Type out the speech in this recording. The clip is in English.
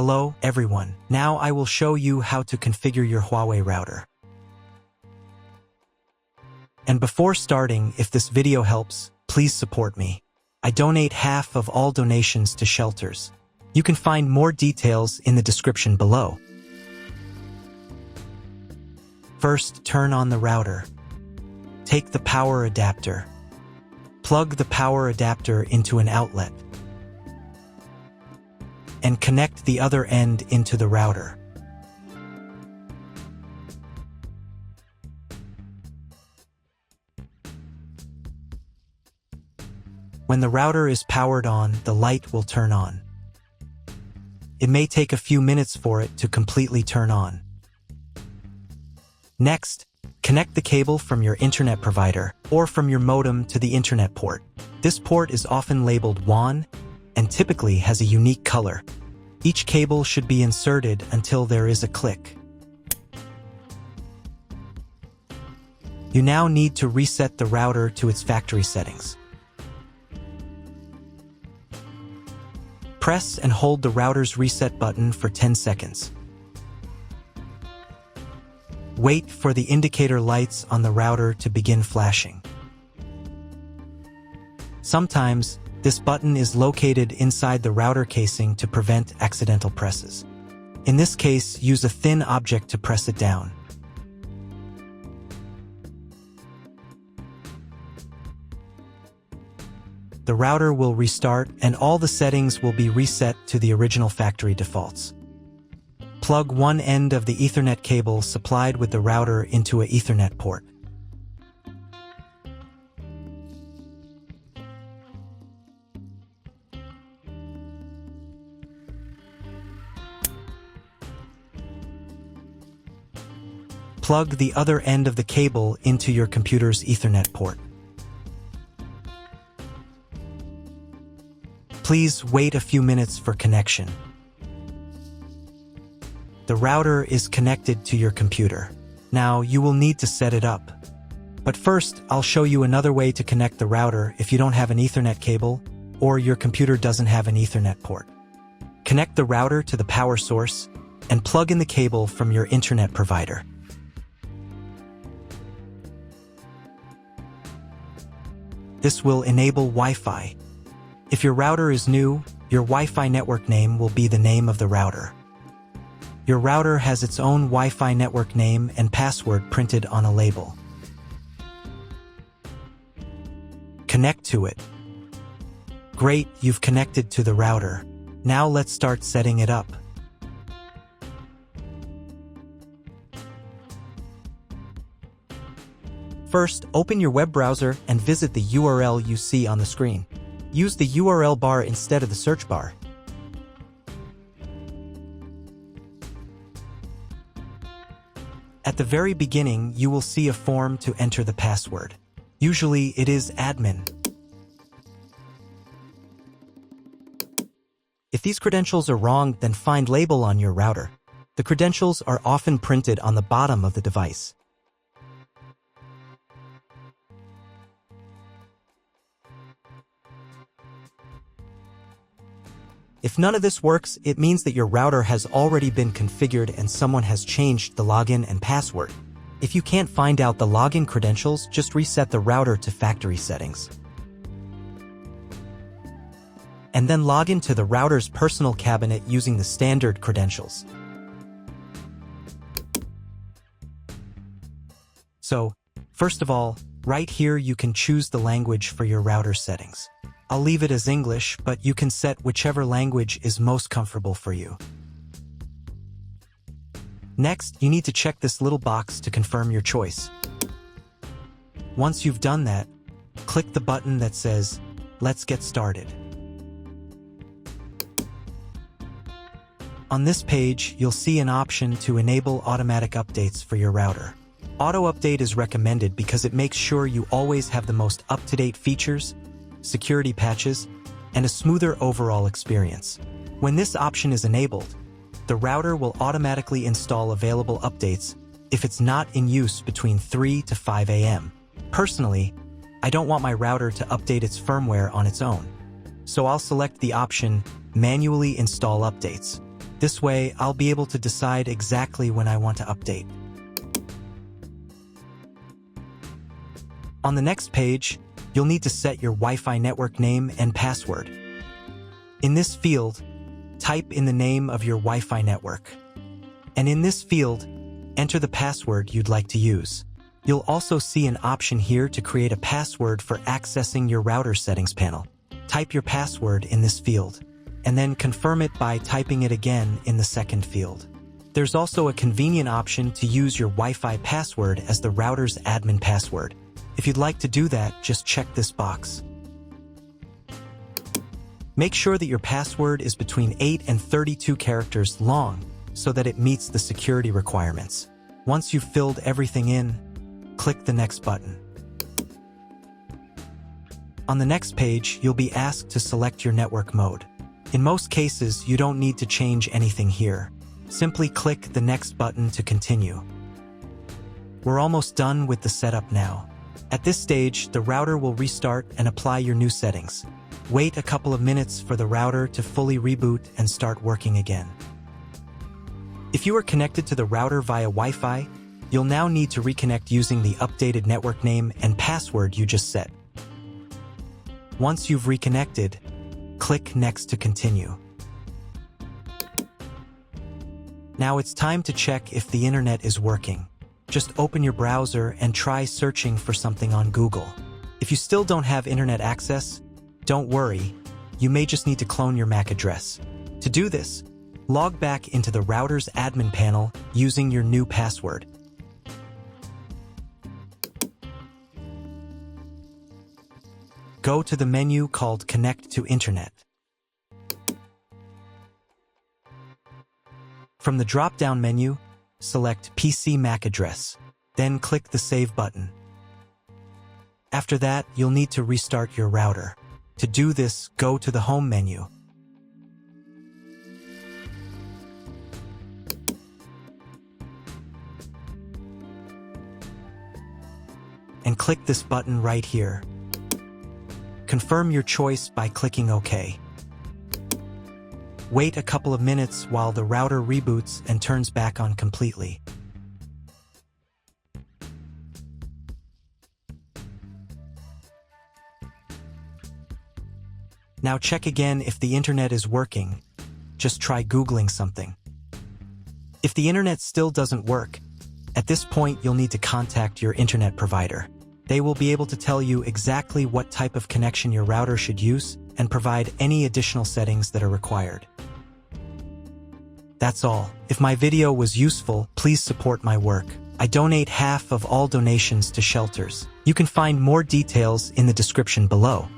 Hello, everyone. Now I will show you how to configure your Huawei router. And before starting, if this video helps, please support me. I donate half of all donations to shelters. You can find more details in the description below. First, turn on the router. Take the power adapter. Plug the power adapter into an outlet. And connect the other end into the router. When the router is powered on, the light will turn on. It may take a few minutes for it to completely turn on. Next, connect the cable from your internet provider or from your modem to the internet port. This port is often labeled WAN and typically has a unique color. Each cable should be inserted until there is a click. You now need to reset the router to its factory settings. Press and hold the router's reset button for 10 seconds. Wait for the indicator lights on the router to begin flashing. Sometimes, this button is located inside the router casing to prevent accidental presses. In this case, use a thin object to press it down. The router will restart and all the settings will be reset to the original factory defaults. Plug one end of the Ethernet cable supplied with the router into an Ethernet port. Plug the other end of the cable into your computer's Ethernet port. Please wait a few minutes for connection. The router is connected to your computer. Now you will need to set it up. But first, I'll show you another way to connect the router if you don't have an Ethernet cable or your computer doesn't have an Ethernet port. Connect the router to the power source and plug in the cable from your internet provider. This will enable Wi-Fi. If your router is new, your Wi-Fi network name will be the name of the router. Your router has its own Wi-Fi network name and password printed on a label. Connect to it. Great, you've connected to the router. Now let's start setting it up. First, open your web browser and visit the URL you see on the screen. Use the URL bar instead of the search bar. At the very beginning, you will see a form to enter the password. Usually, it is admin. If these credentials are wrong, then find label on your router. The credentials are often printed on the bottom of the device. If none of this works, it means that your router has already been configured and someone has changed the login and password. If you can't find out the login credentials, just reset the router to factory settings. And then log into the router's personal cabinet using the standard credentials. So, first of all, right here you can choose the language for your router settings. I'll leave it as English, but you can set whichever language is most comfortable for you. Next, you need to check this little box to confirm your choice. Once you've done that, click the button that says, "Let's get started." On this page, you'll see an option to enable automatic updates for your router. Auto update is recommended because it makes sure you always have the most up-to-date features, security patches, and a smoother overall experience. When this option is enabled, the router will automatically install available updates if it's not in use between 3 to 5 a.m. Personally, I don't want my router to update its firmware on its own, so I'll select the option Manually Install Updates. This way, I'll be able to decide exactly when I want to update. On the next page, you'll need to set your Wi-Fi network name and password. In this field, type in the name of your Wi-Fi network. And in this field, enter the password you'd like to use. You'll also see an option here to create a password for accessing your router settings panel. Type your password in this field, and then confirm it by typing it again in the second field. There's also a convenient option to use your Wi-Fi password as the router's admin password. If you'd like to do that, just check this box. Make sure that your password is between 8 and 32 characters long so that it meets the security requirements. Once you've filled everything in, click the next button. On the next page, you'll be asked to select your network mode. In most cases, you don't need to change anything here. Simply click the next button to continue. We're almost done with the setup now. At this stage, the router will restart and apply your new settings. Wait a couple of minutes for the router to fully reboot and start working again. If you are connected to the router via Wi-Fi, you'll now need to reconnect using the updated network name and password you just set. Once you've reconnected, click Next to continue. Now it's time to check if the internet is working. Just open your browser and try searching for something on Google. If you still don't have internet access, don't worry, you may just need to clone your MAC address. To do this, log back into the router's admin panel using your new password. Go to the menu called Connect to Internet. From the drop-down menu, select PC MAC address, then click the Save button. After that, you'll need to restart your router. To do this, go to the Home menu. And click this button right here. Confirm your choice by clicking OK. Wait a couple of minutes while the router reboots and turns back on completely. Now check again if the internet is working. Just try Googling something. If the internet still doesn't work, at this point you'll need to contact your internet provider. They will be able to tell you exactly what type of connection your router should use and provide any additional settings that are required. That's all. If my video was useful, please support my work. I donate half of all donations to shelters. You can find more details in the description below.